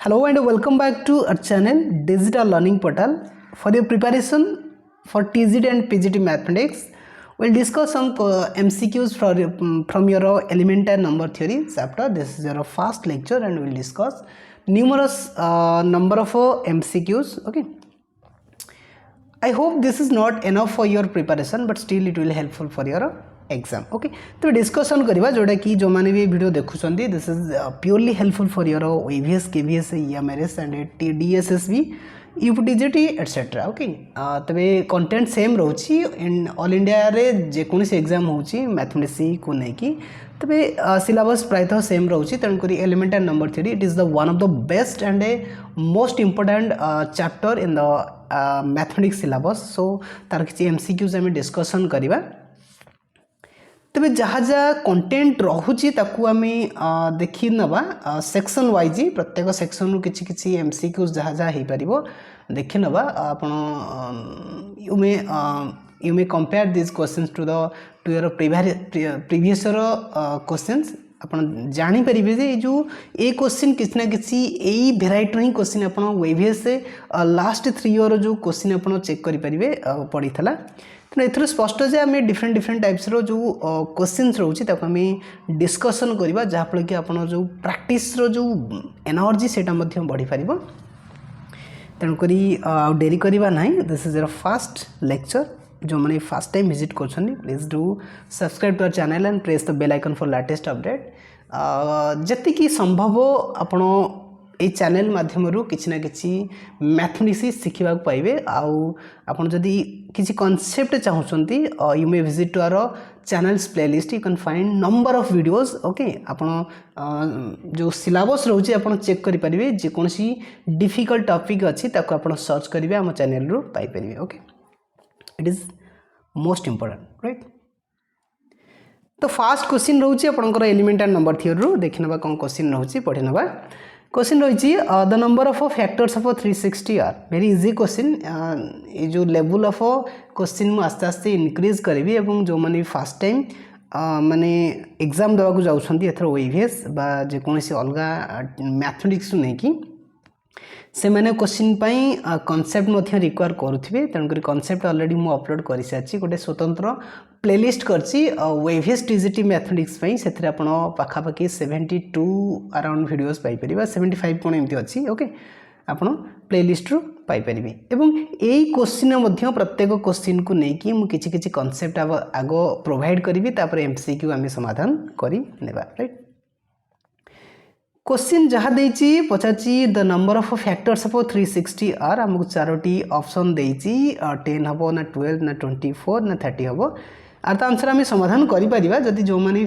Hello and welcome back to our channel Digital Learning Portal. For your preparation for TGT and PGT Mathematics, we'll discuss some MCQs from your elementary number theory chapter. This is your first lecture and we'll discuss numerous number of MCQs. Okay. I hope this is not enough for your preparation, but still it will helpful for your exam. Okay, तो discussion करवा जोटा कि जो माने भी video देखुछंदी this is purely helpful for your EVS KVS EMRS and DSSB UPTGT etcetera. Okay, तबे content same रहउछि इन ऑल इंडिया रे जे कोनसी एग्जाम होउछि मैथमेटिक्स को नै कि तबे सिलेबस प्रायतः सेम रहउछि. तन करी elementary number theory it is the one of the best and a most important chapter in the mathematics syllabus. So तार किछि MCQs हम डिस्कशन करबा. तबे जहाँ जहाँ कंटेंट रहुछि ताकू आमे देखि नबा सेक्शन वाइज प्रत्येक सेक्शन रु किछि किछि MCQs जहाँ जहाँ हे परिबो देखि नबा. आपण you may compare these questions to your previous questions. आपण जानि परिबे जे जो ए क्वेश्चन किछि ना किछि एई वेराइटी हि क्वेश्चन आपण वेभियस से लास्ट 3 ईयर जो क्वेश्चन आपण चेक करि परिबे पडिथला. तो एथरो स्पष्ट जे आमे डिफरेंट टाइप्स रो जो क्वेश्चंस रहउछि ताको आमे डिस्कशन करबा जहा फल कि आपण जो प्रैक्टिस रो जो एनर्जी सेटा मध्ये बढ़ी परिबो. तन करी डेरी करबा नाही. This is your first lecture. जो माने फर्स्ट टाइम विजिट करछनी please do subscribe to our channel and press the bell icon for latest update. जति की संभव आपण ए चैनल माध्यम किसी ना किसी मैथमेटिक्स शिखा पाइबे. आपन जदि किसी कॉन्सेप्ट चाहते you may visit to our channels playlist. You can find number of videos. Okay, आपन जो सिलेबस रोचे आपन चेक करि परिबे. जे कोनसी डिफिकल्ट टॉपिक अछि ताको आपन सर्च करिवे हम चैनल रो पाइ परिबे. Okay, it is most important right. तो फर्स्ट क्वेश्चन रोचे आपनकर एलिमेंटरी नंबर थ्योरी रो देखिनबा कोन क्वेश्चन रोचे पढिनबा. क्वेश्चन रही the number of factors of 360 are very easy question. ये जो लेवल ऑफ क्वेश्चन मु आस्ते आस्ते इनक्रीज करी एवं जो माने फर्स्ट टाइम माने एग्जाम देवा को जाउछंती एथर OVS बा जे कोनसी अलगा मैथमेटिक्स नै कि से माने क्वेश्चन पई कांसेप्ट मध्ये रिक्वायर करूथिबे. तन करी कांसेप्ट ऑलरेडी मु अपलोड करि साची गोटे स्वतंत्र प्लेलिस्ट करछि OVS TGT मैथमेटिक्स पई. सेथरे आपण पाखा पाखी 72 अराउंड वीडियोस पाई परिबा. 75 कोन एमती अछि. ओके, आपण प्लेलिस्ट रो पाई परिबे. एवं एई क्वेश्चन मध्ये प्रत्येक क्वेश्चन को नै कि मु किछि किछि कांसेप्ट आगो प्रोवाइड करबी तापर MCQ आमे समाधान करि नेबा राइट. क्वेश्चन जहाँ देछि पचाची the number of factors of 360 are. हमको चारोटी ऑप्शन देछि 10 हबो ना 12 ना 24 ना 30 हबो. आर त आंसर आमे समाधान करि परिबा. जदि जो माने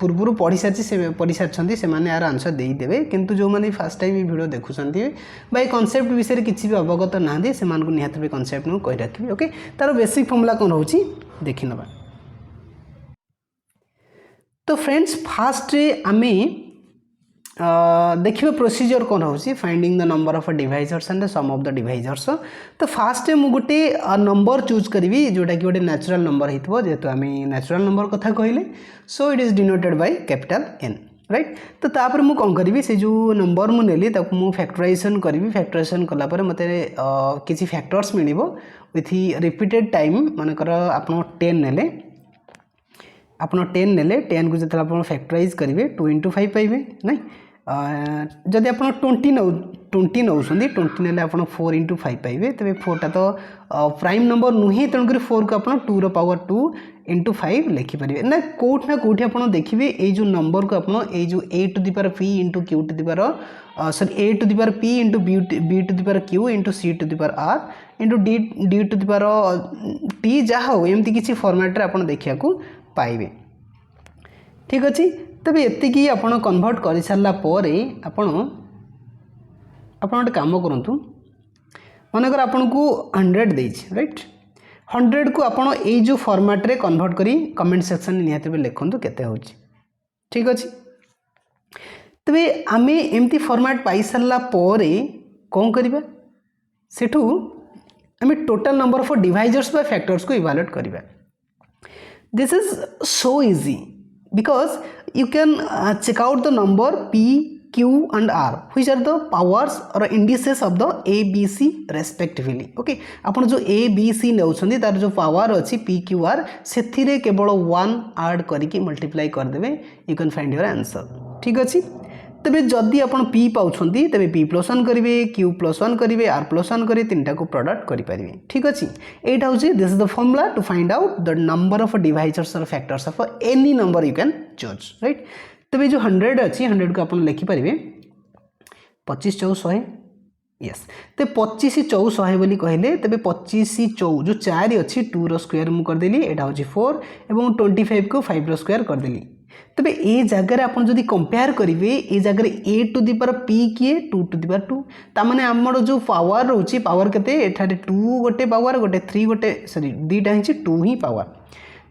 पूर्वरु पढि सारछि से पढि सारछंती से माने आर आंसर देई देबे. किंतु जो माने फर्स्ट टाइम वीडियो देखुछंती बाय कांसेप्ट विषय किछि भी अवगत नांदी से मान को निहात भी कांसेप्ट नु कहि राखबी. ओके, तार बेसिक फॉर्मूला कोन होछि देखि नबा. तो फ्रेंड्स फर्स्ट रे आमे देखिए प्रोसीजर कौन होची finding the number of divisors and the sum of the divisors. तो फास्ट मु गोटे नंबर चूज करी जोटा कि गोटे नेचुरल नंबर हितबो जेतो आमे नेचुरल नंबर कथा कहले. So it is denoted by capital N right. तो तापर मु कोन करबी से जो नंबर मु नेली ताको मु फैक्टराइजेशन करबी. फैक्टराइजेशन कला पर मते किछि फैक्टर्स मिलिबो विथ रिपीटेड टाइम. मानकर आपण 10 नेले आपण 10 नेले 10 को जतला आपण फैक्टराइज करिवे 2 * 5 पाइबे नै. जदि आप 20 नौसंदी 20 नेले आप 4 * 5 पाइबे. तबे 4 टा तो प्राइम नंबर नुहे तेणुक 4 को आप 2 रो पावर 2 * 5 लिखि पारे ना. कोठ ना कोठी आप देखिए ये जो नंबर को आप ये जो a to the power p * q to the power sorry a to the power p * b to the power q * c to the power r * d to the power t जहाँ हो एमती किसी format रे आप देखा पाइबे. ठीक अच्छे. तबे एतिकी आपण कन्वर्ट कर सारा पर आपण गोटे काम करूँ. मनकर आपन को 100 देछि राइट. 100 को आपण ए जो फॉर्मेट रे कन्वर्ट करी कमेंट सेक्शन निहाते भी लिखंतु केते होछि. ठीक अछि. तबे आमे एमती फॉर्मेट पाई सारा पर कोन करबा सेठू आमे total number of divisors by factors को इवैल्यूएट करबा. This is so easy because you can check out the number p Q and R which are the powers or indices of the A B C respectively. Okay, आपण जो A B C नेउछंदी तार जो power अछि P Q R सेथिरे केवल 1 add करिकि multiply कर देबे you can find your answer. ठीक अछि. तबे जदि आपण P पाउछंदी तबे P + 1 करिवे, Q + 1 करिवे, R + 1 करि तीनटा को प्रोडक्ट करि परिवे. ठीक अछि. एटा होछि this is the formula to find out the number of divisors और factors of any number you can choose. Right. तबे जो 100 अच्छी 100 को अपन लिखि पारे 25 4 100. यस. तो 25 4 100 बोली कहले तबे 25 4 जो 4 अच्छी 2 रो स्क्वायर मु कर देली एटा होची 4 एवं 25 को 5 रो स्क्वायर कर देली. तबे ए जगह अपन जदि कंपेयर करिवे ए जगह a to the power p किए 2 टू द पावर 2 ता माने हमर जो पावर रहउची पावर केते एठारे 2 गोटे पावर गोटे 3 गोटे सॉरी दीटा हिची 2 ही पावर.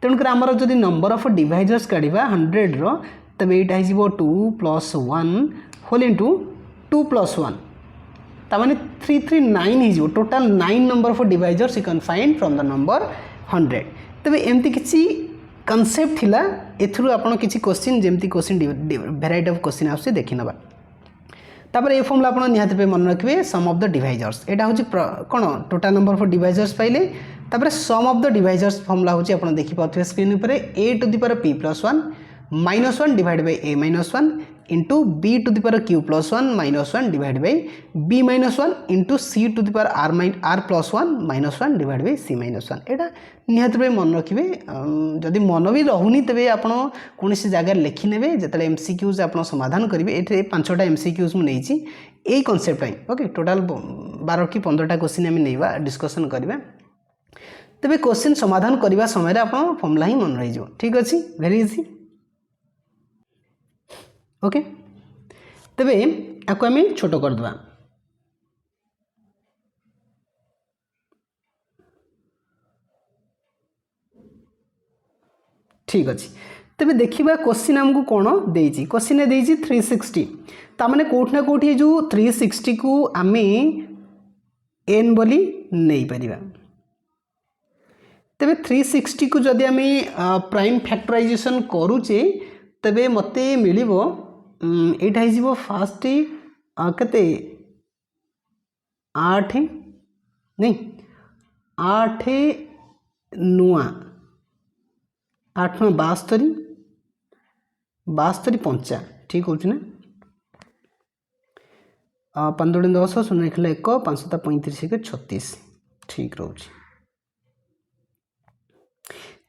तेणु कर हमर जदि नंबर ऑफ डिवाइजर्स काढिबा 100 रो तबे एटा हिजिबो 2 + 1 होल इनटू 2 + 1 ता माने 339 हिजिबो. Total 9 number of divisors you can find from the number 100. तबे एमती किछि कॉन्सेप्ट थिला एथरु आपण किछि क्वेश्चन जेमती क्वेश्चन वैरायटी ऑफ क्वेश्चन आउसे देखि नबा. तापर ए फॉर्मूला आपण निहाते पे मन रखिबे सम ऑफ द डिवाइजर्स. एटा होछि कोन टोटल नंबर ऑफ डिवाइजर्स पाइले तापर sum of the divisors formula होछि आपण देखि पाथबे स्क्रीन ऊपर a to the power p + 1 -1 divide by a - 1 into b to the power q + 1 -1 divide by b - 1 into c to the power r + 1 -1 divide by c - 1. एटा निहात भाई मन रखिए. जदि मन भी रहुनी तबे आपण कोनसी जगह लिखि नेबे जतले एमसीक्यूज आपण समाधान करिवे. एठे 5टा एमसीक्यूज मु नेइची एई कांसेप्ट टाइम. ओके, टोटल 12 की 15टा क्वेश्चन हम नेबा डिस्कशन करबा. तबे क्वेश्चन समाधान करबा समय रे आपण फॉर्मूला ही मन रहि जो. ठीक अछि, वेरी इजी. ओके, तबे आको आम छोट करदे. ठीक अच्छे. तबे देखिबा क्वेश्चन हमको कौन देइछि. क्वेश्चन देइछि 360 ता माने कोठना कोठी जो 360 को आमे n बोली नहीं परिबा. तबे 360 को जदि आमे प्राइम फैक्टराइजेशन करूचे तबे मते मिलिबो एटा हिजिबो फास्ट कते 8 नहीं 8 नुआ 8 में 72 72 5. ठीक हो ना. 15 10 0 लिखले 1 5 7 35 के 36. ठीक रोची.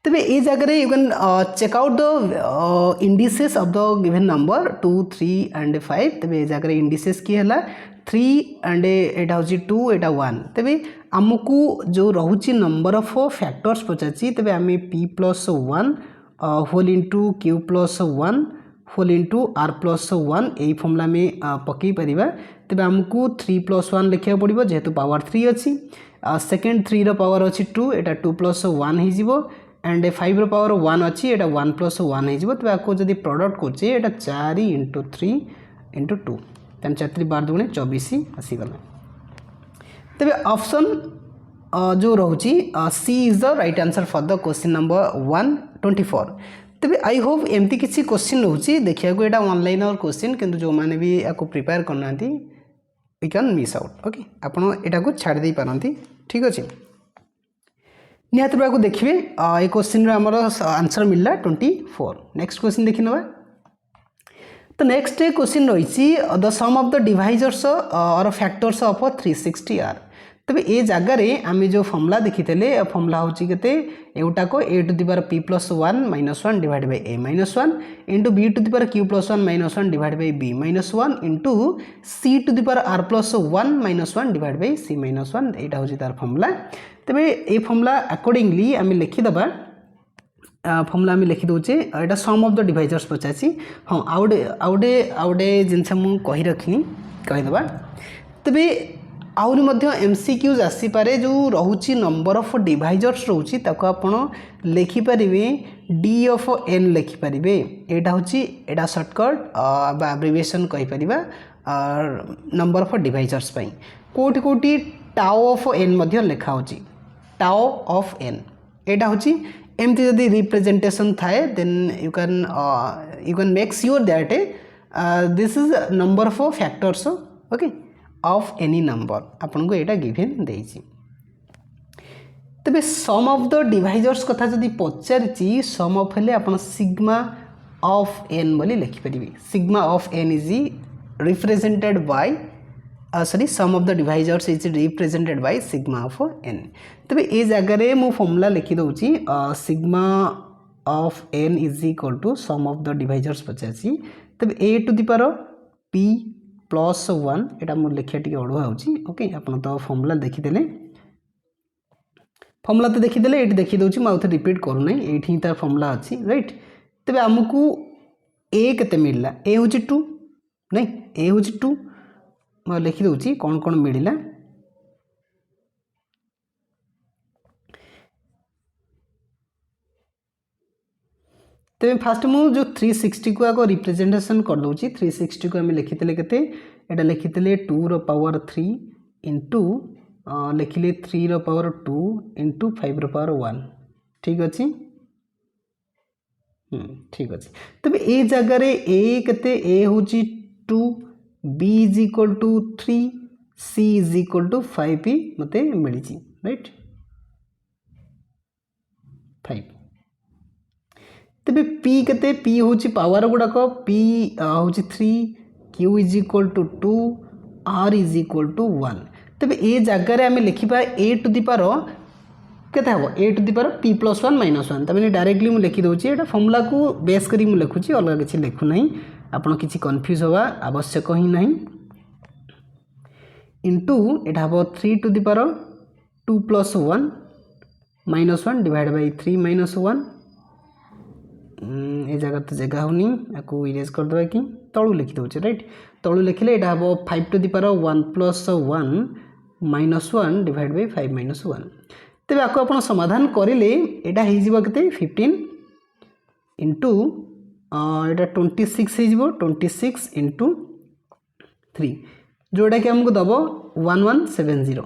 तबे ए जगह you can check out the indices of the given number 2 3 and 5. तबे ए जगह इंडिसेस की हला 3 एंड एटा होची 2 एटा 1. तबे हमकू जो रहुची नंबर ऑफ फैक्टर्स पचाची तबे आमे p + 1 whole into q + 1 whole into r + 1 एई फॉर्मूला में पकई परिबा. तबे हमकू 3 + 1 लिखिया पड़िबो जेहेतु पावर 3 अछि. सेकंड 3 रो पावर अछि 2 एटा 2 + 1 हे जिवो एंड 5 रो पावर 1 अछि एटा 1 + 1 हे जिवो. तबे आको जदी प्रोडक्ट करछे एटा 4 × 3 × 2 तन 4 12 दुने 24 आसी गला. तबे ऑप्शन जो रहुची c is the right answer for the question number 124. तबे आई होप एमती किसी क्वेश्चन रहउची देखिया को एटा ऑनलाइन और क्वेश्चन किंतु जो माने भी आको प्रिपेयर करनांती we can miss out. Okay, आपण एटा को छाड़ दे पारंती. ठीक अछि. निहात को देखिए ए क्वेश्चन रे हमर आंसर मिलला 24. नेक्स्ट क्वेश्चन देखि नबा. तो नेक्स्ट क्वेश्चन रही the sum of the divisors और फैक्टर्स ऑफ 360 आर. तबे ए जगह रे आमे जो फॉर्मूला देखितेले फॉर्मूला होची केते एउटा को a to the power p + 1 -1 divide by a - 1 into b to the power q + 1 -1 divide by b - 1 into c to the power r + 1 -1 divide by c - 1. एटा होची तार फॉर्मूला. तबे ए फॉर्मूला अकॉर्डिंगली आमे लिखि दबा. फॉर्मूला आमे लिखि दोचे एटा सम of the divisors पचासी. हां आउडे जिनस मु कहि रखनी कहि दबा. तबे आउरी मध्य एमसीक्यूज आसी पारे जो रहुची नंबर ऑफ डिवाइजर्स रहुची ताको आपण लिखि परिबे d ऑफ n लिखि परिबे. एटा होची एटा शॉर्टकट बा एब्रिविएशन कहि परिबा नंबर ऑफ डिवाइजर्स पई. कोठी कोठी टाउ ऑफ n मध्य लिखा होची टाउ ऑफ n. एटा होची एमती जदी रिप्रेजेंटेशन थाए then you can make sure that this is number of factors okay of any number आपन को एटा गिवन देछि तबे सम ऑफ द डिवाइजर्स कथा जदि पचारछि सम ऑफ हेले आपन सिग्मा ऑफ n बोली लिखि परिबे sigma of n is represented by sorry sum of the divisors is represented by sigma of n तबे ए जगह रे मु फॉर्मूला लिखि दउछि sigma of n is equal to sum of the divisors पचारछि तबे a to the power p plus 1 एटा मु लिखिया टिके अडुआ होछि ओके आपन तो फॉर्मूला देखि देले फॉर्मूला तो देखीदे ये देखी दूसरी मुझे रिपीट करूना ये तार फॉर्मूला अच्छी राइट तेज आमको ए केते मिलला ए हूँ 2 नहीं ए हूँ 2 मैं लिखिदे कौन कौन मिलला तेज फास्ट मुझे 360 को आग रिप्रेजेंटेशन कर दूसरी 360 को आम लिखी केते एटा लिखी 2 रो पावर 3 इंटू लिखिले 3 रो पावर 2 इंटू 5 रो पावर 1 ठीक अच्छे ठीक अच्छे तबे ए जगह रे ए केते ए हूँ 2 b is equal to 3 c is equal to 5 p मते मिली राइट 5 तबे पी केते पी हूँ पावर गुड़ाक पी हूँ 3 q is equal to 2 r is equal to 1 तबे ए जगह आम लिखा ए टू दी पावर केते हम a to the power p plus 1 minus 1 तमें डायरेक्टली मुझे लिखिदे ये फॉर्मूला को बेस करी मुझे लिखुची अलग किसी लिखुना आपड़ किसी कन्फ्यूज हवा आवश्यक ही ना इंटू एटा हम 3 to the power 2 plus 1 minus 1 divide by 3 minus 1 ये जगह तो जगह होनी आपको इरेज करदे कि तलू लिखिदे राइट तलू लिखिले एटा हम 5 to the power 1 plus 1 minus 1 divide by 5 minus 1 तेज आपको आप समाधान करेंगे यहाँ होते 15 इंटू यहाँ 26 हो 26 इंटू 3 जोटा कि आमको दब 1170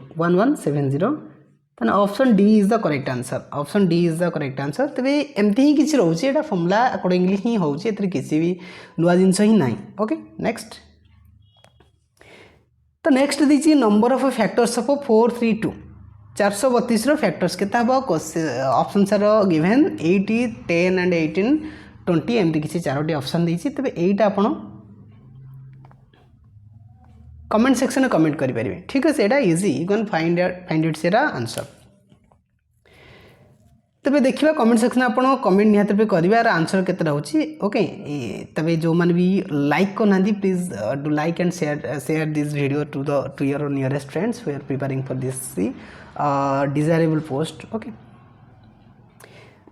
ताने option D is the correct answer option D is the correct answer तेरे एमती ही किसी रोचे एटा फॉर्मूला अकॉर्डिंगली ही होचे एतरे किसी भी नुआ जिनस ही नाही ओके नेक्स्ट तो नेक्स्ट दीजिए नंबर ऑफ फैक्टर्स ऑफ 432 432 रो फैक्टर्स के ऑप्शन सर गिवन 80 10 एंड 18 20 एमती किसी चारोटी ऑप्शन देछि तबे एटा आपण कमेंट सेक्शन में कमेंट करि परिबे ठीक है एटा easy you can find it सेरा आंसर तबे देखिबा कमेंट सेक्शन आपण कमेंट निहात पे करिबा आंसर केते रहउची ओके तबे जो मान भी लाइक को नांदी please do like and share this video to your nearest friends who are preparing for this desirable post okay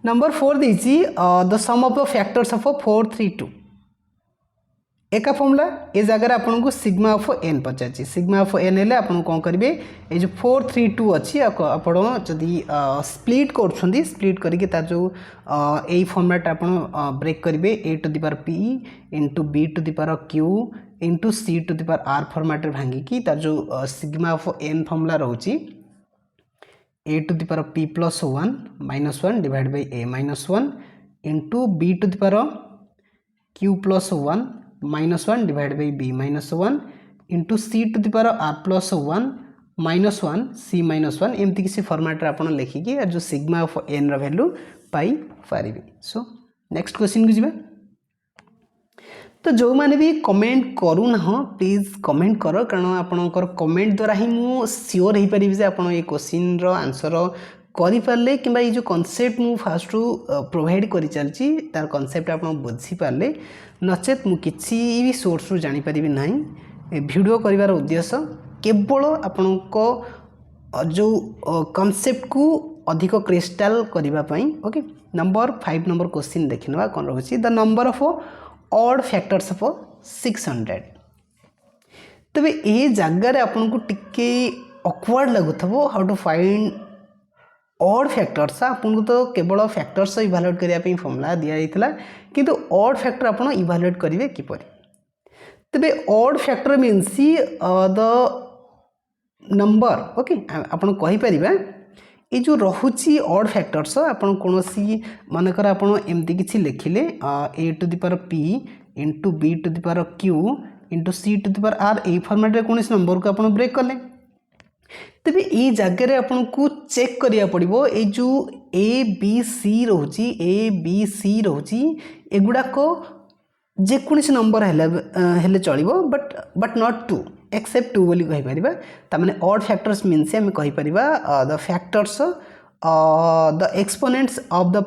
number 4 देछि the sum of the factors of 432 एका फॉर्मूला ए जगह आपन को सिग्मा ऑफ n पचाछि sigma of n हेले आपन कोन करिवे ए जो 432 अछि आपन जदी स्प्लिट करछंदी स्प्लिट करिके ता जो ए फॉर्मेट आपन ब्रेक करिवे a to the power p into b to the power q into c to the power r format रे भांगी की ता जो सिग्मा ऑफ n फॉर्मूला रहउछि a to the power p plus 1 minus 1 divide by a minus 1 into b to the power q plus 1 minus 1 divide by b minus 1 into c to the power r plus 1 minus 1 c minus 1 एमती किसी format रे आपण लिखिकी जो sigma of n रो value पाई पारिबे so next question को जिबा तो जो माने भी कमेंट करू ना प्लीज कमेंट करो कारण आपनकर कमेंट द्वारा ही मु श्योर हो पारि जे आपण ये क्वेश्चन रो आंसर करि पारले किबा ये जो कांसेप्ट मु फास्ट रू प्रोवाइड करि चलची तार कांसेप्ट आपण बुझी पारले नचेत मु किसी भी सोर्स रू जानि परिबि नाही वीडियो करिवार उद्देश्य केवल आपनको जो कांसेप्ट को अधिक क्रिस्टल करिबा पई ओके नंबर 5 नंबर क्वेश्चन देखिनवा कोन रहउची the number of odd factors of 600 तबे ए जगह रे आपनको टिके ऑकवर्ड लागुथबो how to find odd factors आपको तो केवल फैक्टर्स इवालुएट करिया पई फॉर्मूला दिया जाइतला किंतु ऑड फैक्टर आपण इवालुएट करिवे किपरि तबे odd factor means the number okay आपण कहि परिबा ए जो रहुची ऑड फैक्टर्स आपण कोनोसी मानकर आपण एमती किछि लिखिले a to the power p into b to the power q into c to the power r यही फॉर्मेट रे कौन नंबर को आप ब्रेक कले तेरे ये जगह आपन को चेक करिया पड़िबो ए जो ए बी सी रोची ए बी सी रोची एगुड़ाक जेकोसी नंबर हेले चलिबो बट नॉट 2 एक्सेप्ट 2 बोली कहि परिबा तामाने ऑड फैक्टर्स मीन्स आम कहि परिबा the factors the exponents of the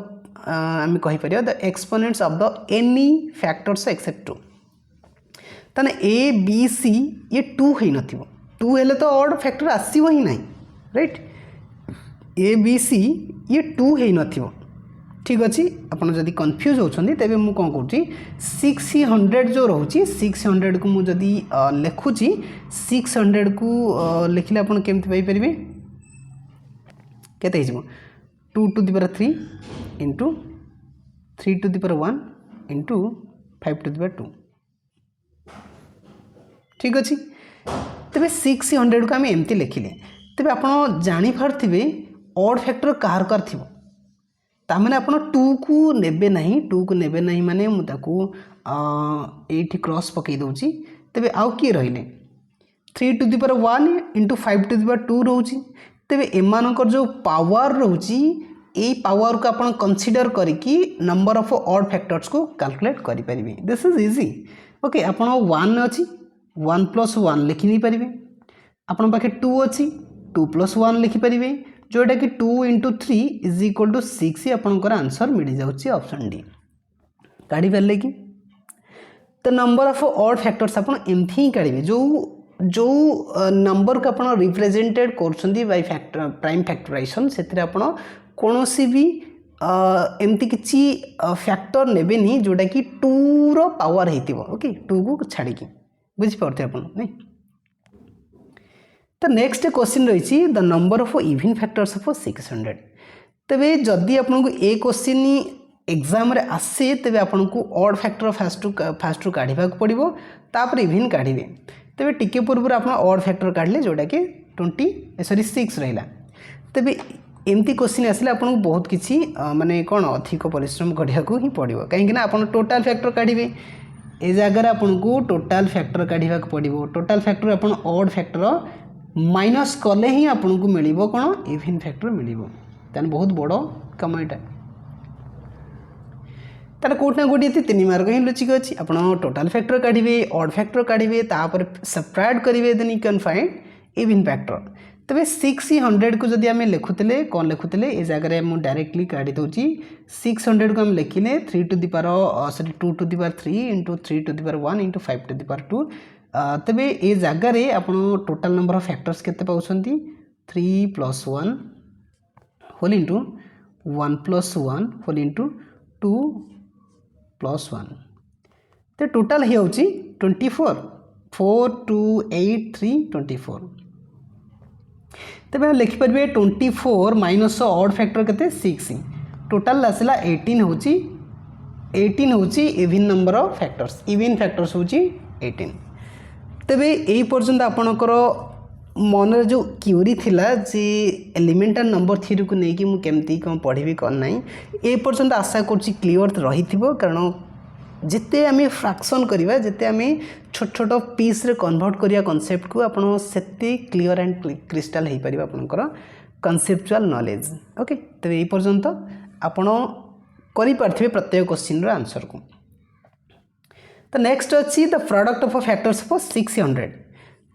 आम कहि परिबा the exponents of the any factors except 2 ताने ए बी सी ये 2 है नथिबो 2 हेले तो ऑड फैक्टर आसीबो ही नहीं राइट ए बी सी ये 2 है नथिबो ठीक अच्छे आपड़ जदि कन्फ्यूज होती तेज मुझे कौन कौन 600 जो रोचे 600 को मुझे लिखुची 600 को लिखिले आप केमती पारे केते 2 to the power 3 into 3 to the power 1 into 5 to the power 2 ठीक अच्छे तेरे 600 को आम एमती लिखिले तेज आप जापारे ऑड फैक्टर कार कार थी तामें आप 2 को नेबे नहीं 2 को नेबे नहीं माने मुझे क्रॉस पकई दूची तेबे आउ किए रहिले 3 to the power 1 into 5 to the power 2 रोची तेबे एमानकर जो पावर रोची ए पावर को आप कंसीडर करके नंबर ऑफ ऑड फैक्टर्स को कैलकुलेट करि परिबे दिस इज इजी ओके आप 1 अच्छी 1 प्लस 1 लिखि नहीं पारे आपन पाखे 2 अच्छी 2 प्लस 1 लिखिपारे जोटा कि 2 इंटू 3 इज इक्वल टू 6 आपंकर आंसर मिल जाऊँगी ऑप्शन डी काढ़ी पारे कि तो नंबर ऑफ ऑड फैक्टर्स आप एमती ही काढ़े जो जो नंबर को आप रिप्रेजेंटेड कर बाय फैक्टर प्राइम फैक्टराइजेशन से आप कौन भी एमती किसी फैक्टर नेबेनी जोटा कि 2 रो पावर होती ओके 2 को छाड़ी बुझीपारे आप नहीं तो नेक्स्ट क्वेश्चन रही the number of even factors of 600 तेबे जदि आपको ए क्वेश्चन एग्जाम रे आसे तेबे आपको ऑड फैक्टर फास्ट काढ़ा पड़ो तापर इवन काढ़े तेबे टिके पूर्व आप ऑड फैक्टर काढ़ले जोटा कि 6 रहा तेबे एमती क्वेश्चन आसिले आपको बहुत किसी माने कौन अधिक परिश्रम करिया को ही पड़ो कहीं आप टोटाल फैक्टर काढ़े ए जगह आपको टोटाल फैक्टर काढ़ा पड़ो टोटाल फैक्टर आप ऑड फैक्टर माइनस कले ही आपन को मिल कौन इवन फैक्टर मिल बहुत बड़ कम यहाँ तार कौटना कौटी 3 मार्क ही लुचिक अच्छी आप टोटाल फैक्टर काढ़े ऑड फैक्टर काढ़े तापर सब्ट्रैक्ट करेंगे then you can find even factor तेज 600 को जब आम लिखुले कौन लिखुले ये जगह मुझे डायरेक्टली काढ़ी दूसरी 600 को आम लिखिले 3 to the power sorry 2 to the power 3 into 3 to the power 1 into 5 to the power 2 तेबे ये जगार आप टोटाल नंबर ऑफ फैक्टर्स केते पाउछंती 3 plus 1 whole into 1 plus 1 whole into 2 plus 1 तो टोटाल ही होची 24 4 2 8 3 24 तेबे लिखिपारे 24 माइनस ऑड फैक्टर केते 6 टोटाल आसला 18 होची even number of factors even factors होची 18 तेबे यही पर्यंत आपणकर मन जो क्यूरी थिला जे एलिमेंटल नंबर थ्योरी को लेकिन मुझे केमती कौन पढ़ी कौन ना ये पर्यंत आशा करुँची क्लीयर रही कारण जिते आम फ्रैक्शन करवा जिते आम छोट छोट पीस रे कन्वर्ट करिया कॉन्सेप्ट को आप क्लीयर एंड क्रिस्टल हो पार आपंकर कनसेप्चुअल नॉलेज ओके तो यही पर्यंत आपण करें प्रत्येक क्वेश्चन आंसर को तो नेक्स्ट अच्छी the product of factors of 600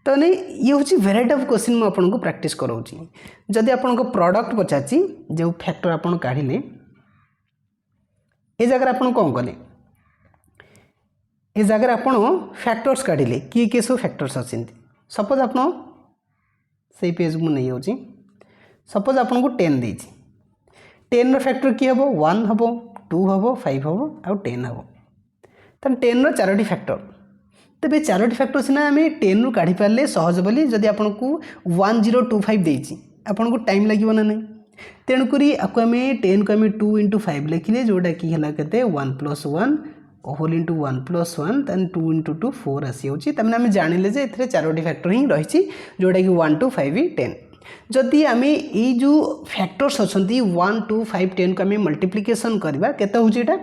तो नहीं ये हूँ वेराइटी ऑफ क्वेश्चन मुझे आपको प्रैक्टिस कराऊँगी जदि आपको प्रोडक्ट पचाची जो फैक्टर आप काढ़िले ये जगह आप कौन कले ये जगह आप फैक्टर्स काढ़िले किए सब फैक्टर्स अच्छी सपोज आप से पेज को नहीं जाऊँगी सपोज आपको 10 देती 10 रो फैक्टर किए हम 1 हम 2 हम 5 हम आउ 10 हम तो 10 रो 4टी फैक्टर तेरे 4टी फैक्टर सीना आम 10 रु काढ़ी पारे सहज बोली जदि आपको 1025 देती आपको टाइम लगे ना नहीं तेणुक आपको आम 10 को आम 2 इंटू 5 लिखिले जोटा कि है के 1 plus 1 whole into 1 plus 1 then 2 into 2 4 आसी होची तमें आम जानिले जे एथिरे 4टी फैक्टर ही रही जोटा कि 1 2 5 10 जदि आम ये जो फैक्टर्स अच्छा 1 2 5 10 को आम मल्टीप्लिकेशन करवा केते होची एटा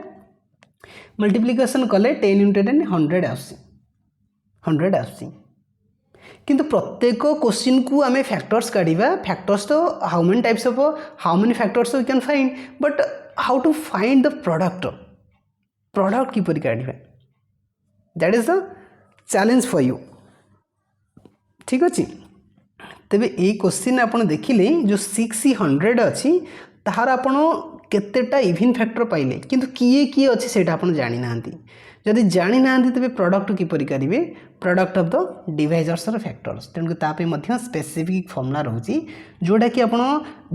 मल्टीप्लिकेशन कले 10 इंटू 10 100 आसी 100 आसी किंतु प्रत्येक क्वेश्चन को आम फैक्टर्स काढ़ा फैक्टर्स तो how many types of how many factors we can find but how to find the product किपरि काढ़ा that is the challenge for you ठीक अच्छे तेबे ये क्वेश्चन आप देखिले जो 600 अच्छी ताहार आपण केतेटा इवन फैक्टर पाइले किंतु किए किए अच्छे से आप जानी ना जदि जानी ना तेरे प्रोडक्ट किपरि करेंगे product of the divisors factors तेणुक तापे स्पेसिफिक फॉर्मूला रोची जोटा कि आपण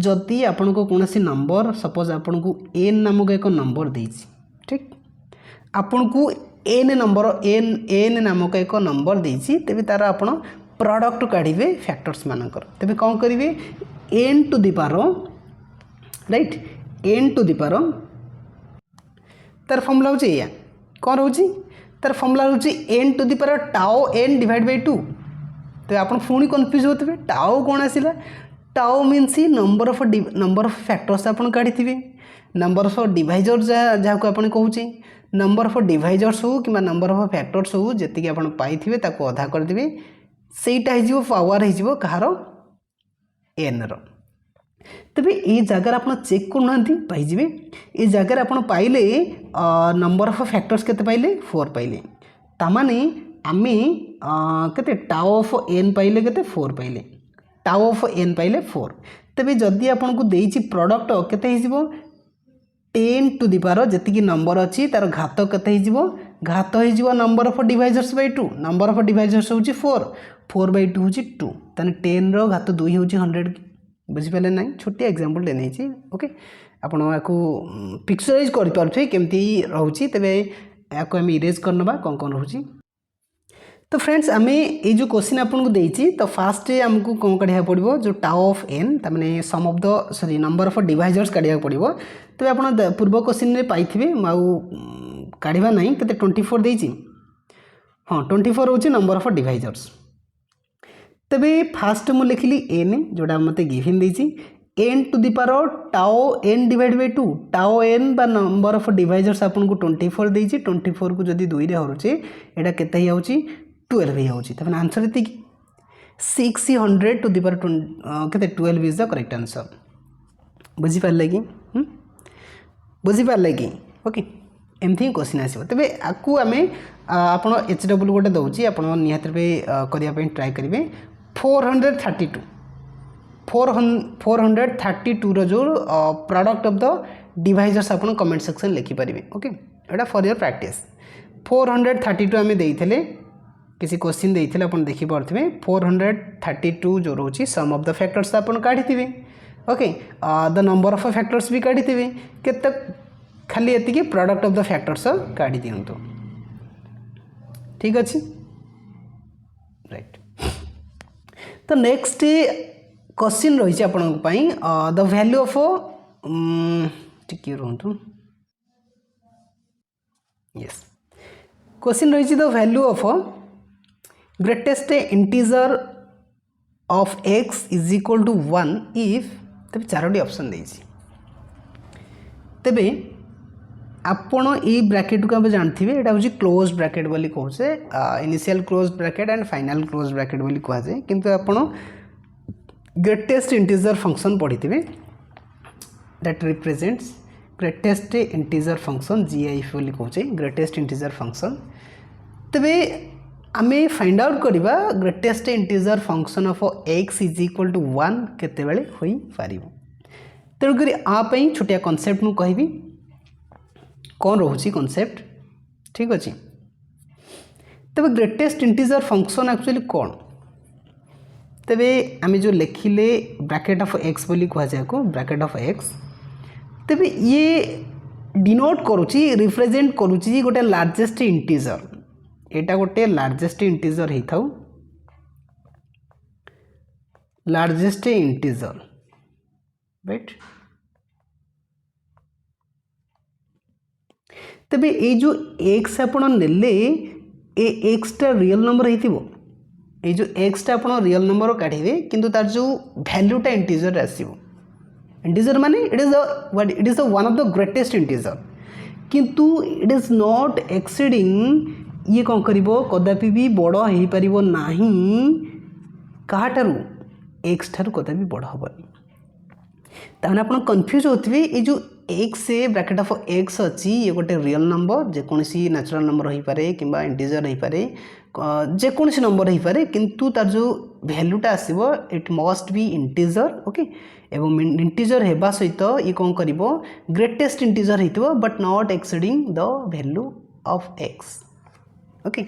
जदि आपण को कौन नंबर सपोज आपण को एन नामक एक नंबर देछि ठीक आपण को एन नामक एक नंबर देछि तेबे तार आपण प्रोडक्ट काढ़े फैक्टर्स मानकर तेबे कौन करेंगे n to the power right n to the power तार फॉर्मूला होची या कौन रोची तार फॉर्मूला रोची एन टू दी पावर टाओ एन डिवाइड बाय 2 तो आप पुणी कन्फ्यूज होते टाओ कौन आसला टाओ मीन्स नंबर ऑफ फैक्टर्स आप काढ़ी नंबर ऑफ डिवाइजर जहाँ को आप कहूँ नंबर ऑफ डिवाइजर्स हो कि नंबर ऑफ फैक्टर्स हो जी आप पाई ताको अधा करदे सेटा हो पावर हो कहार एन रो तेबे ये जगार आप चेक करना पाइबे ये जगार आप पाइले नंबर ऑफ फैक्टर्स केते पाइले 4 पाइले तामाने आमे केते टाओ ऑफ एन पाइले केते 4 पाइले टाओ ऑफ एन पाइले 4 तेबे जदि आपन को देइछि प्रोडक्ट केते हिजिबो 10 टू दी पावर जति नंबर अच्छी तार घात केते हिजिबो घात हिजिबो number of divisors by 2 number of divisors होछि 4 बाय 2 होछि 2 तने 10 रो घात 2 होछि 100 बुझिपारे ना छोटी एग्जांपल ले नहीं ओके आपण याकू पिक्चराइज कर पारछे केमती रहउछि तबे याकू हम इरेज करनबा कोन कोन रहउछि तो फ्रेंड्स आमे ए जो क्वेश्चन आपन को देइछि तो फास्ट हमको कोन काढिया पड़िबो जो टाओ ऑफ एन त माने sum of the sorry number of divisors काढिया पड़िबो तबे आपण पूर्व क्वेश्चन रे पाइथिबे माउ काढिबा नाही केते 24 देइछि हां 24 होछि नंबर ऑफ डिवाइजर्स तबे फास्ट मु लिखली एन जोड़ा मते गिवन देछि एन टू दी पावर टाओ एन डिवाइड बाय 2 टाओ एन बा नंबर ऑफ डिवाइजर्स आपन को 24 देछि 24 को जदी 2 रे हरुचे एटा केते ही होछि 12 ही होछि तबे आंसर एति 600 टू दी पावर केते 12 इज द करेक्ट आंसर बुझी पारले कि बुझी पारले कि ओके एमथि क्वेश्चन आसीबो तबे आकू आमे आपण एचडब्ल्यू गोटे दउछि आपण निहात पे करिया पे ट्राई करिवे 432 रो जो प्रोडक्ट ऑफ द डिवाइजर्स आपण कमेंट सेक्शन लिखि परिबे okay Etah for your practice 432 आमे देइथिले किसी क्वेश्चन देइथिले आपण देखि परथिबे 432 जो रोची सम ऑफ द फैक्टर्स आपण काढिथिबे okay the number of factors भी काढिथिबे केते खाली एति प्रोडक्ट ऑफ द फैक्टर्स काढि दियंतो ठीक अच्छे राइट तो नेक्स्ट क्वेश्चन रही है द वैल्यू ऑफ टिके रुहतु यस क्वेश्चन रही the value of greatest integer of x is equal to 1 if तबे चारोटी ऑप्शन देछि तबे आपण ये ब्रैकेट को आप जानते हैं यहाँ हूँ क्लोज ब्रैकेट बोली कहे initial close bracket and final close bracket बोली कहुए किंतु आपण ग्रेटेस्ट इंटीजर फंक्शन पढ़ी थे that represents greatest integer function GIF बोली कहे ग्रेटेस्ट इंटीजर फंक्शन तबे आमे फाइंड आउट करवा greatest integer function of x is equal to 1 केते बेले होई पारिबो तेणुक आपाई छोटिया कॉन्सेप्ट मु कहबी कौन रोची कॉन्सेप्ट ठीक अच्छे तबे ग्रेटेस्ट इंटीजर फंक्शन एक्चुअली कौन तबे आम जो लिखिले ब्रैकेट ऑफ x बोली कहुए को ब्रैकेट ऑफ x तबे ये डिनोट करुची रिप्रेजेंट करुची गोटे लार्जेस्ट इंटीजर एटा गोटे लार्जेस्ट इंटीजर ही थाउ लार्जेस्ट इंटीजर राइट तबे ये जो x आपण नेले ए x टा रियल नंबर होइतिबो ये जो x टा आपण रियल नंबर काढिबे किंतु तार जो वैल्यू टा इंटीजर आसीबो इंटीजर माने it is the one of the greatest integer किंतु इट इज नॉट एक्सीडिंग ये कौन करिवो कदापि भी बड़ हो पारिबो नाही काहाठारु एक्स ठारु कदापि बड़ हबनी ताने आपण कंफ्यूज होथिबे ए जो एक्स से ब्रैकेट ऑफ एक्स अच्छी ये गोटे रियल नंबर जेकोसी नेचुरल नंबर हो पारे किंबा इंटीजर हो पारे जेकोसी नंबर हो पारे किंतु तार जो वैल्यूटा आसीबो it must be integer okay एवं इंटीजर हेबा सहित ये कौन करिवो ग्रेटेस्ट इंटीजर हेतिबो but not exceeding the value of x okay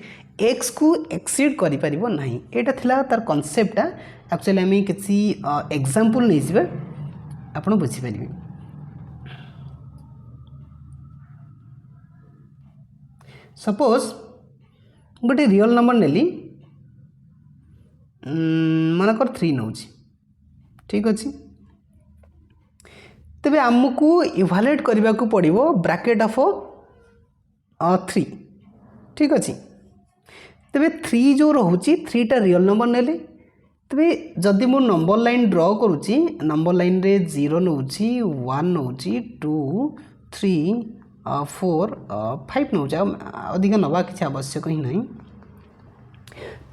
x को एक्सीड करि परिबो नाही एटा थिला तार कांसेप्टटा एक्चुअली आम किसी एग्जांपल नहीं जिबा आपण बुझी परिबे सपोज गोटे रियल नंबर नेली मनकर 3 नौ ठीक अच्छे तेबे आमको इवालुएट करने को पड़ो ब्रैकेट ऑफ 3 ठीक अच्छे तेबे 3 जो रोचे 3टा रियल नंबर नेले तेबे जदि मो नंबर लाइन ड्र करुच्ची नंबर लाइन रे 0 नौची 1 नौची 2 3 4 5 नौ अधिक नवा किसी आवश्यक ही नहीं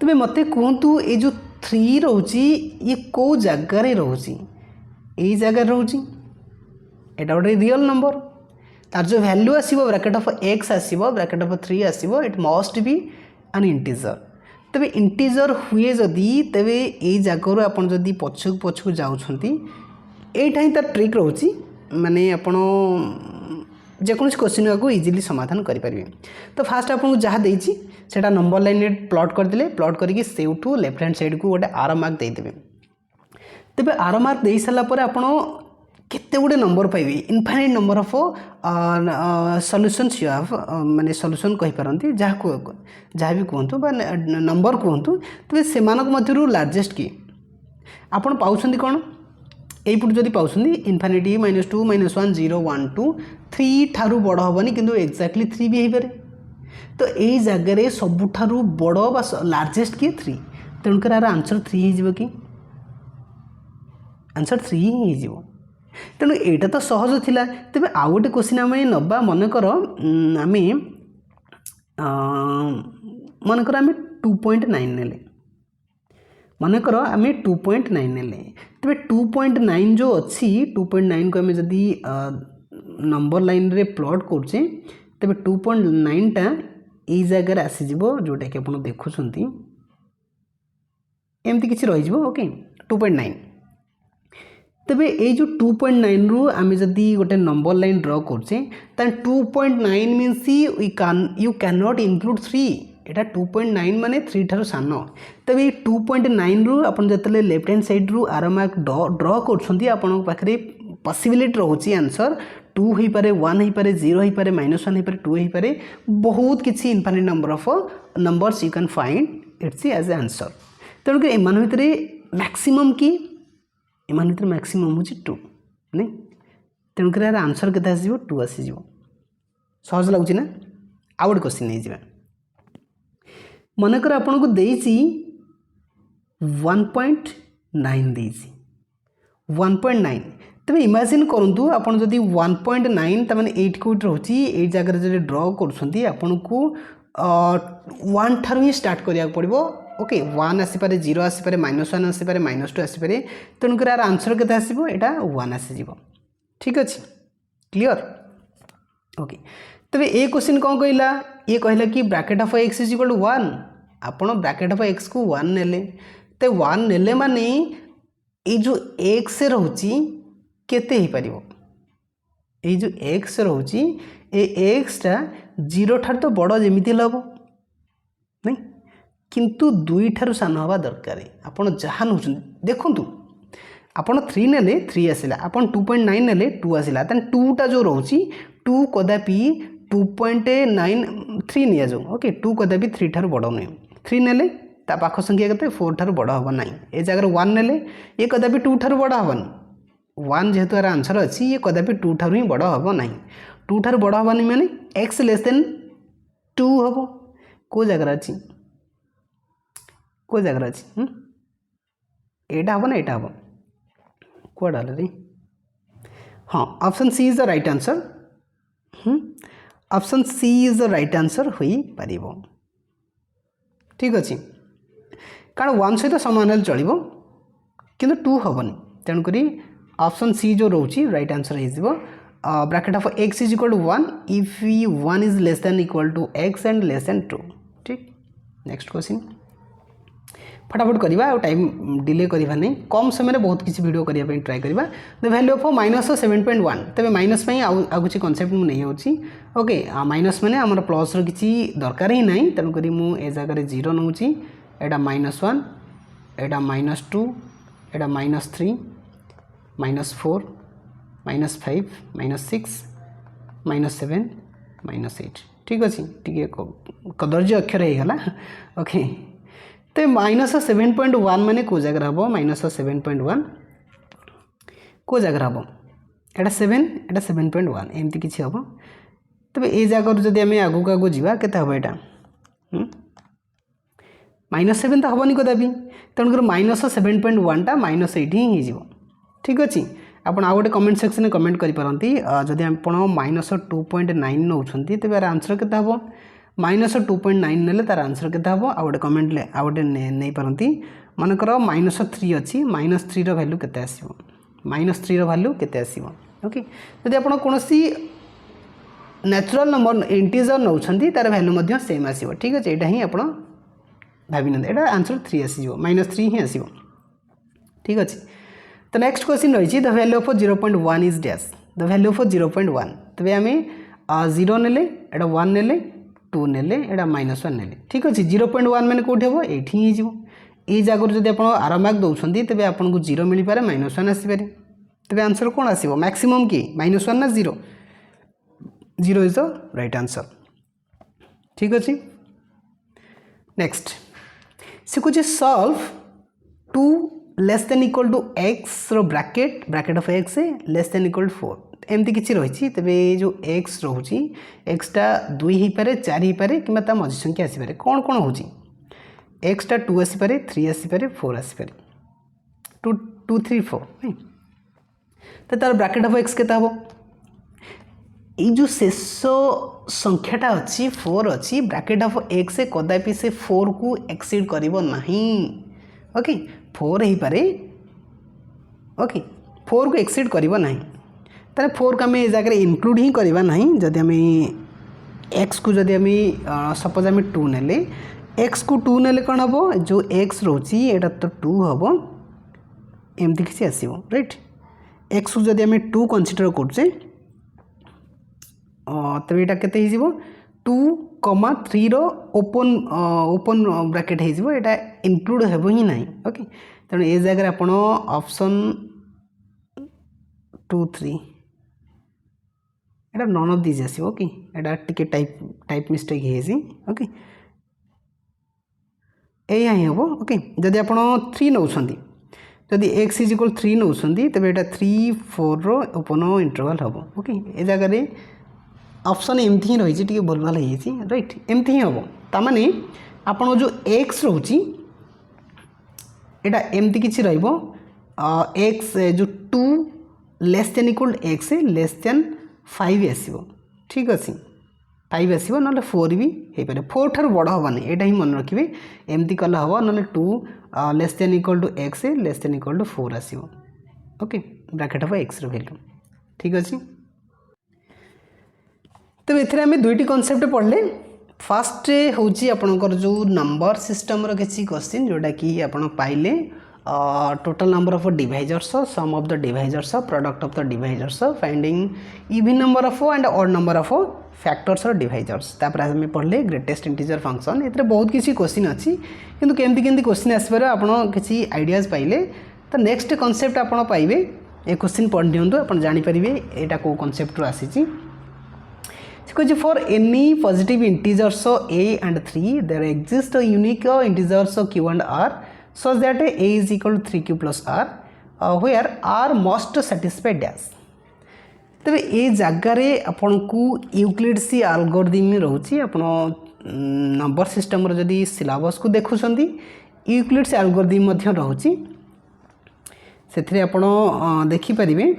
तेबे मते कहतु ये जो 3 रोची ये को जगार रोची यही जगह रोची एटा गोटे रियल नंबर तार जो वैल्यू आसीबो ब्रैकेट ऑफ एक्स आसीबो ब्रैकेट ऑफ 3 आसीबो it must be an integer तेबे इंटीजर हुए जदि तेबे यही जगह आपन जदि पछक पछक जाउछंती एटा ही तार ट्रिक रोची माने आपण जेकोसी क्वेश्चन को इजिली समाधान करें तो फास्ट आपको जहाँ देती सेटा नंबर लाइन प्लॉट करदे प्लॉट करके सेउठू लेफ्ट हैंड साइड को गोटे आर मार्क देदेवे तेबे आर मार्क दे सारापर आप केते गुडे नंबर पाइबे infinite number of solutions you have माने सॉल्यूशन कहि पारंती जहाँ भी कहतु नंबर कहतु तेबे सेमानक मध्यरु लार्जेस्ट की आपण पाउछंती कोन एपट जदि पाउछंती इनफिनिटी -2 -1 0 1 2 3 ठारू बड़ हेनी किंतु एक्जाक्टली 3 भी हो पारे तो यही जगह सबुठारू बड़ बा लार्जेस्ट किए 3 तेणुक यार आंसर 3 हो कि आंसर 3 ही हो तेणु यहाँ तो सहज थिला तेबे आउ गोटे क्वेश्चन आम नबा मनकर आम मनकर आम 2.9 नेले मनकर आम 2.9 नेले तेबे 2.9 जो अच्छी 2.9 को आम जदि नंबर लाइन रे प्लॉट करछे तेबे 2.9 टा ए जगह आसीजिवो जोटा कि आपण देखुछंती एमती किछि रहिजिवो ओके 2.9 तेबे ए जो 2.9 रु आम जदि गोटे नंबर लाइन ड्र करछे त 2.9 means you can not include 3 एटा 2.9 माने 3 ठारो सान तेबे 2.9 रु आपण जतले लेफ्ट हैंड साइड रु आर मार्क ड्र करछंती आपण पाखरे पॉसिबिलिटी रहउची आंसर 2 हो पारे 1 हो पारे 0 हो पारे -1 हो पारे 2 हो पारे बहुत किसी infinite number of numbers you can find its as answer तेणुक एमान भितर मैक्सिमम की एमान भितर मैक्सिमम हूँ 2 नहीं तेणुक यार आंसर के आसो 2 आसीज सहज लगुच ना आउ गोटे क्वेश्चन नहीं जावा मनकर आपन को देसी 1.9 देसी 1.9 तेज इमेजिन करूँ आपड़ जदि 1.9 तमाने 8 को रोचे ये जगह जब ड्र कर आपन को 1 ठारू ही स्टार्ट करा पड़ो ओके 1 आसीपे 0 आसीपे -1 आसीपे -2 आसीपे तेणुक यार आंसर के आसो यहाँ 1 आसीज ठीक अच्छे क्लीयर ओके तेरे ये क्वेश्चन कौन कहला ये कहला कि bracket of x is equal to 1 आपण ब्रैकेट ऑफ एक्स को 1 नेले तो 1 नेले माने ये जो एक्स रोची केते ही पारिबो ये जो एक्स रोची ए एक्स टा 0 ठार तो बड़ जेमिति लबो नहीं किंतु 2 ठार सान हवा दरकार आपण जहाँ नौ देखंतु आपण 3 नेले 3 आसिला आपण 2.9 नेले 2 आसिला तन 2 टा जो रोची 2 कदापि 2.9 3 निया जाऊ ओके 2 कदापि 3 ठार बड़ नुहे 3 नेले ता पाख संख्या केते 4 ठार बड़ हबो नाही ए जगह 1 नेले ये कदापि 2 ठार बड़ हबनी 1 जेहेतु यार आंसर अच्छी ये कदापि 2 ठार ही बड़ हबो नाही 2 ठार बड़ हबनी माने x लेस देन 2 हबो को जगह अच्छी को जगह अच्छी एटा हबो ना एटा हबो कोडा रे हाँ option c is the right answer option c is the right answer होई परिबो ठीक अछि कारण 1 सहित समान चलिबो किंतु 2 हबनी तेणु करी ऑप्शन सी जो रोची राइट आंसर हे जिवो bracket of x is equal to 1 if 1 is less than equal to x and less than 2 ठीक नेक्स्ट क्वेश्चन फटाफट करवा टाइम डिले करवा नहीं कम समय बहुत किसी वीडियो करने ट्राए करवा द वैल्यू ऑफ -7.1 तबे माइनस में आउ किसी कॉन्सेप्ट मु नहीं होची ओके माइनस माने हमर प्लस रो किसी दरकार ही नहीं तेणु करी मु ए जगह 0 नउची एटा -1 एटा -2 एटा -3 -4 -5 -6 -7 -8 ठीक अच्छे टी कदर्य अक्षर हो गला ओके तो -7.1 माने को जगह हम -7.1 को जगह हम एटा 7 एटा 7.1 एमती किसी हम तबे ए जगह जदि आम आगू आगू जावा केते हम एटा -7 तो हेनी कदापि तेणुकर -7.1 टा -8 ही हो ठीक अच्छे आपड़ आ गए कमेंट सेक्शन में कमेंट करेंती जदि आप -2.9 नौ तेज यार आंसर के हम -2.9 ने तार आंसर के हम आ गए कमेंट आ गए नहीं पारती मनकर -3 अच्छी -3 वैल्यू के -3 वैल्यू के ओके जदि आप कौन नेचुरल नंबर इंटीजर नौ तार वैल्यू सेम आसो ठीक अच्छे यहाँ ही आप भावी ना आंसर 3 आसो -3 ही आसो ठीक अच्छे तो नेक्स्ट क्वेश्चन रही the value of 0.1 is dash the value of 0.1 तबे आम 0 नेले एटा 1 नेले 2 नेले एटा -1 नेले ठीक अच्छे 0.1 मैंने कौट हम ये हो ये जगह जब आप आर मार्क दौरान तेज आपको 0 मिल पारे -1 आसपे तेज आंसर कौन आसो मैक्सिमम कि -1 ना 0 0 इज द राइट आंसर ठीक अच्छे नेक्स्ट से कुछ solve 2 less than equal to x रो bracket of x less than equal to 4 एमती किसी रही तेरे जो एक्स रोची एक्सटा 2 हो पारे 4 हो पारे कि मझी संख्या आसपे कौन कौन हो एक्सटा 2 आसपे 3 आसपे 4 आसपे 2 3 4 नहीं तो तार ब्रैकेट ऑफ एक्स के हम ये जो शेष संख्याटा अच्छी 4 अच्छी ब्रैकेट ऑफ एक्स कदापि से 4 को एक्सीड करिवो नहीं ओके 4 हो पारे ओके 4 को एक्सीड करना ना तारे 4 को आम ए जगह इनक्लूड ही करवा ना जदि आम एक्स को जदि आम सपोज आम 2 नेले एक्स को 2 नेले कौन हम जो एक्स रोची एटा तो 2 हम एमती किसी आसो राइट एक्स को जदि आम 2 कनसीडर करछे तबे एटा केते हिजिवो 2,3 रो ओपन ब्रैकेट हो एटा इनक्लूड हेबो ही नहीं ओके तेणु ए जगह आप option 2 3 Etah none of this आसो ओके एटा टिके टाइप मिस्टेक हेसी ओके एया ही हम ओके जदि आप 3 नौ जदि x is equal 3 now Tej Etah 3 4 row open interval हम ओके ए जगह ऑप्शन एमती ही रही टी भूल भाल हो राइट एमती ही हम ताने आप जो एक्स रोची एटा एमती किसी रहिबो एक्स जो 2 less than equal x less then 5 आसो ठीक अच्छे 5 आसो ना 4 भी हो पारे 4 ठार बड़ हेनी यहाँ ही मन रखिए एमती कले हम ना 2 less than equal to x less than equal to 4 आसो okay bracket of x value ठीक अच्छे तो ये आम दुईटी कॉन्सेप्ट पढ़ले फास्ट हूँ आपणकर जो नंबर सिस्टम किसी क्वेश्चन जोटा कि आप पाइले total number of divisors sum of the divisors product of the divisors finding even number of and odd number of factors और डिवाइजर्स तापर आम पढ़ले ग्रेटेस्ट इंटीजर फंक्शन ये बहुत किसी क्वेश्चन अच्छी किंतु केमती केमती क्वेश्चन आसपार आप किसी आइडियाज पाइले तो नेक्स्ट कॉन्सेप्ट आप पाइबे ए क्वेश्चन पढ़ दिंतु आप जानीपर यहाँ कौ कॉन्सेप्ट आसी for any positive integers a and 3 there exist a unique integers q and r such that a is equal to 3q plus r where r must satisfy dash तबे ये जगार आपन को यूक्लिड्स एल्गोरिथम रोची आप number system जदि syllabus को देखुं Euclid's algorithm रोची से देखिपारे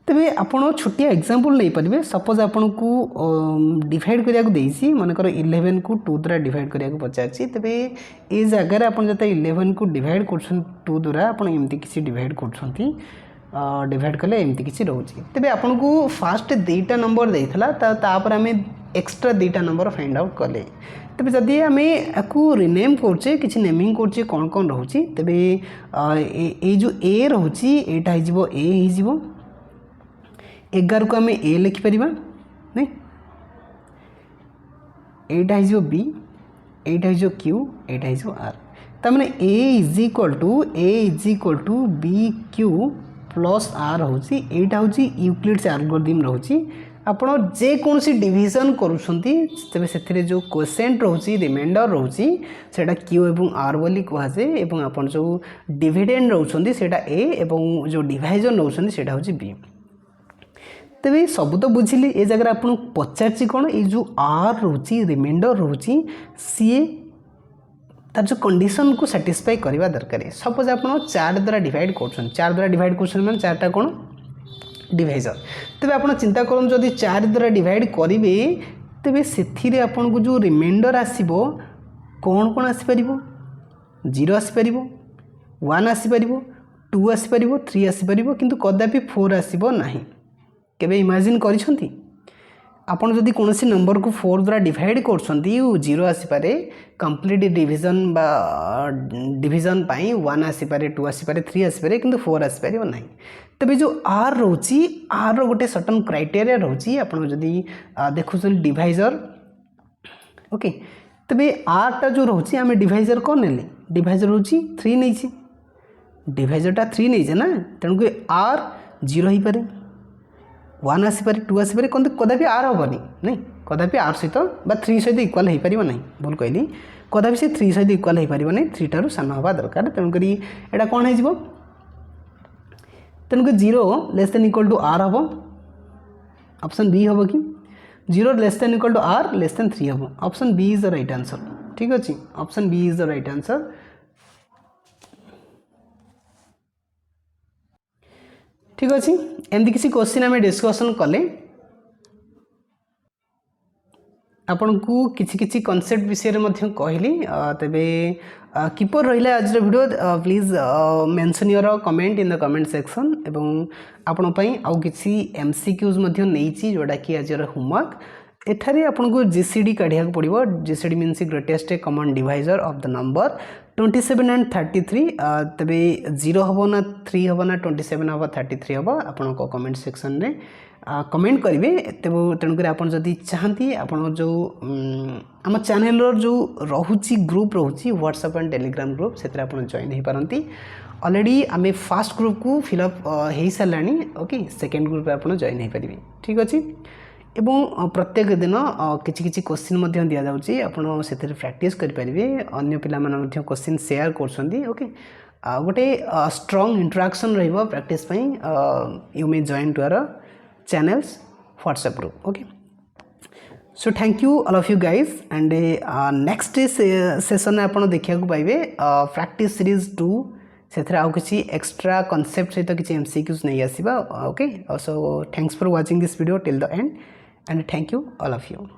तो तेबे आपण छोटिया एग्जांपल नहीं पारे सपोज आपन को डिवाइड करिया को देसी मनकर 11 को 2 द्वारा डिवाइड करिया को पचारछि तेबे ए जगह आपन जते 11 को डिवाइड करछन 2 द्वारा आपन एमती किसी डिवाइड करछंती डिवाइड कले एमती किसी रहउछि तेबे आपन को फास्ट दुईटा नंबर देइथला तापर हमें एक्स्ट्रा दुईटा नंबर फाइंड आउट कले तेबे जदि आमे आकु रिनेम करछे किछि नेमिंग करछे कोन कोन रहउछि तेबे ए जो ए रहउछि एटा हिजिबो ए हिजिबो 11 को आम ए लिखिपर नहीं एटा हिजो बी एटा हिजो क्यू एटा हिजो आर तमाने a is equal to b q plus r होची एटा होची यूक्लिड्स एल्गोरिथम रहउची आपण जे कोनसी डिवीजन करूछंती तबे सेथिरे जो कोसेंट रहउची रिमाइंडर रहउची सेटा क्यू एवं आर बोली कहवा जे एवं आपण जो डिविडेंड रहउछंती सेटा ए एवं जो डिवाइजन रहउछंती सेटा होची बी तेरे सब तो बुझिले ए जगह आपन पचारछि कोन ए जो आर रोची रिमाइंडर रोची सी तार जो कंडीशन को सैटिस्फाई करबा दरकार सपोज आपन 4 द्वारा डिवाइड करछन 4 द्वारा डिवाइड करछन माने 4 टा कोन डिवाइजर तेबे आपन चिंता करन जदी 4 द्वारा डिवाइड करिवे तेबे सेथिरे आपन को जो रिमाइंडर आसीबो कोन कोन आसी परिबो 0 आसी परिबो 1 आसी परिबो 2 आसी परिबो 3 आसी परिबो किंतु कदापि 4 आसीबो नाही केबे इमेजिन करिसंती आपण जदि कोनोसी नंबर को 4 द्वारा डिवाइड करछंती 0 आसी पारे कंप्लीट डिवीजन बा डिवीजन पाई 1 आसी पारे 2 आसी पारे 3 आसी पारे किंतु 4 आसी पारे नाही तबे जो आर रहउची आर रो गोटे सर्टेन क्राइटेरिया रहउची आपण जदि देखुछन डिवाइजर ओके तबे आर ता जो रहउची हमें डिवाइजर कोन नेले डिवाइजर रहउची 3 नै छी डिवाइजर ता 3 नै छै ना तणु के आर 0 ही पारे 1 आसीपारे 2 आसीपारे कदापि आर हेनी नहीं कदापि आर सहित बा 3 सहित इक्वाल हो पार ना भूल कहली कदापि से 3 सहित इक्वाल हो पार ना 3 टारू सान हवा दरकार तेणुक यहाँ कौन हो तेणुक 0 less than equal to r हम ऑप्शन बी हम कि 0 less than equal to r less than 3 हम option b is the right answer ठीक अच्छे option b is the right answer ठीक अच्छे एमती किसी क्वेश्चन आम डिस्कसन कले आपन को किसी किसी कॉन्सेप्ट विषय में कहली तेबे किपर रहिला आज video please mention your comment in the comment section एवं आपण पई आउ किसी एमसीक्यूज मध्ये नेइची जोडा कि आज होमवर्क एठारे आपन को जीसीडी काढिया को पड़िबो GCD means greatest common divisor of the number 27 and 33 तबे 0 हबो ना 3 हबो ना 27 हबो 33 हबो आपन को कमेंट सेक्शन रे कमेंट करिवे तेबो तेणुकर आपन जदि चाहती आपन जो आम चैनल जो रहुची ग्रुप रहुची व्हाट्सएप एंड टेलीग्राम ग्रुप सेतरा आपन जॉइन हे पारंती ऑलरेडी आमे फर्स्ट ग्रुप को फिलअप हे सालानी ओके सेकंड ग्रुप रे आपन जॉइन हे परिबे ठीक अछि एवं प्रत्येक दिन किछि किछि क्वेश्चन मध्य दिया जाउची आपण सेथरे प्रैक्टिस करि परिबे अन्य पिला मन मध्य क्वेश्चन शेयर करछंती ओके गोटे स्ट्रांग इंटरेक्शन रहइबो प्रैक्टिस पई you may join to our channels WhatsApp group okay so thank you all of you guys and next session आपण देखिया को पाइबे practice series 2 सेथरा आउ किछि एक्स्ट्रा कांसेप्ट सहित किछि एमसीक्यूज नै आसीबा okay so thanks for watching this video till the end and thank you all of you